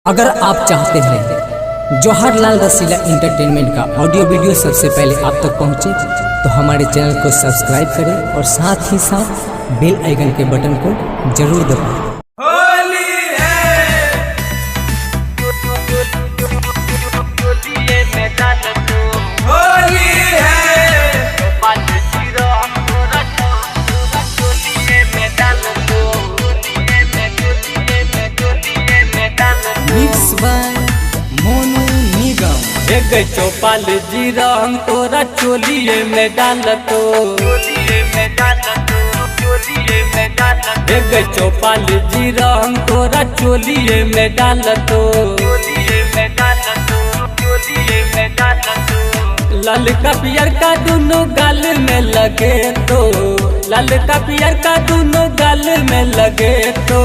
अगर आप चाहते हैं जवाहरलाल रसीला एंटरटेनमेंट का ऑडियो वीडियो सबसे पहले आप तक पहुंचे तो हमारे चैनल को सब्सक्राइब करें और साथ ही साथ बेल आइकन के बटन को जरूर दबाएं। मिक्स बाय मोनू निगम। एक चौपाल जी रंग तोरा चोलिए में डाल तो, एक चौपाल जी रंग तोरा चोलिए में डाल तो, ललका पियर का दोनों गाल में लगे तो, ललका पियर का दोनों गाल में लगे तो,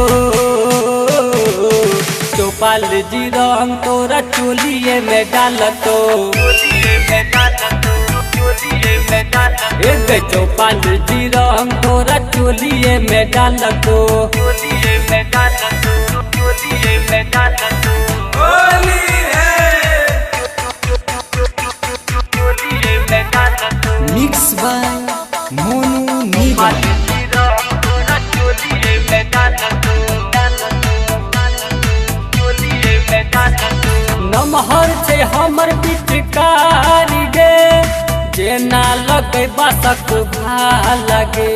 चौपाल जी रंग तोरा चोलिए में डाल तो, एक चौपाल जी रंग तोरा चोलिए में डाल तो, मिक्स बाय मोनू निगम। नमहर छे हमर पिचकारी गे, जेना लगे बासक भा लगे,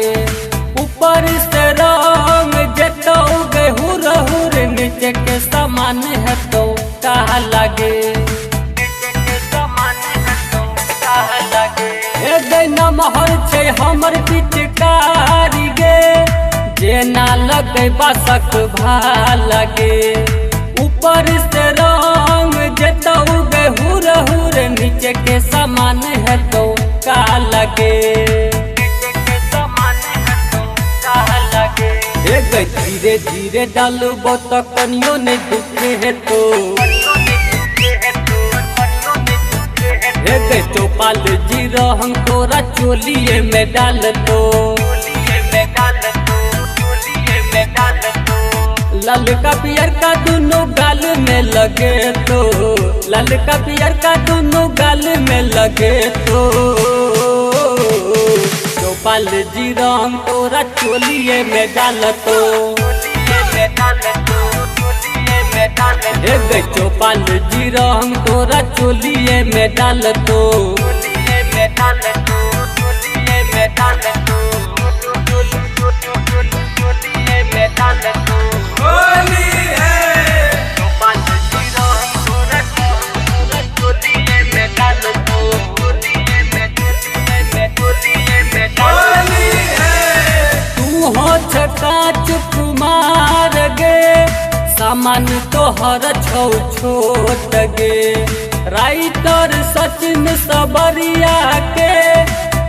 ऊपर से रंग जेतो गे हुर हुर, नीचे के समान है तो कहा लगे, नमहर छे हमर पिचकारी गे, जेना लगे बासक भा लगे, ऊपर से रंग जेतो गे हुर हुर, नीचे के समान है तो का लगे, धीरे धीरे डालबो तो कनियो ने दुखे है तो, चौपाल जी रंग तोरा चोलिए में डाल तो, ललका पियर का दोनों गाल में लगे तो, ललका पियर का दोनों गाल में लगे तो, चौपाल जी रंग तोरा चोलिए में डाल तो, एक चौपाल जी रंग तोरा चोलिए में डाल तो, तू हो छकाच कुमार गे, सामान तोहर छौ छोट गे, राइटर सचिन सबरिया के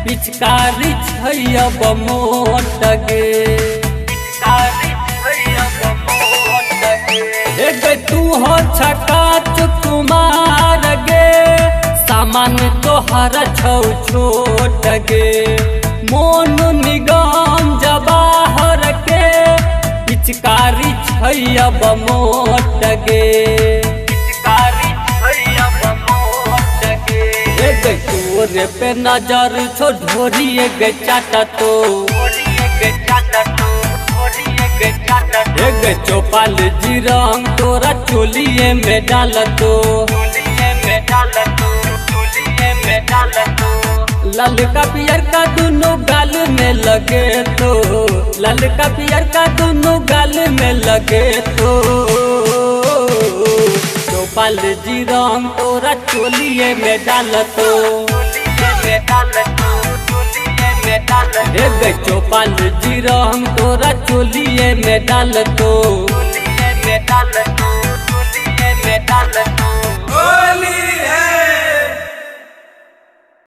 पिचकारी छैब मोट गे, एक तू हो छकाच कुमार गे, सामान तोहर छौ छोट गे, मोनू निगम जवाहर के पिचकारी छैब मोट गे, तोरे पे नजर छो ढोरिए गे चाटा तो, एक चौपाल जी रंग तोरा चोलिए में डाल तो, ललका पियर का दोनों गाल में लगे तो, ललका पियर का दोनों गाल में लगे तो, चौपाल जी रंग तोरा चोलिए में डाल तो, एक चौपाल जी रंग तोरा चोलिए में डाल तो।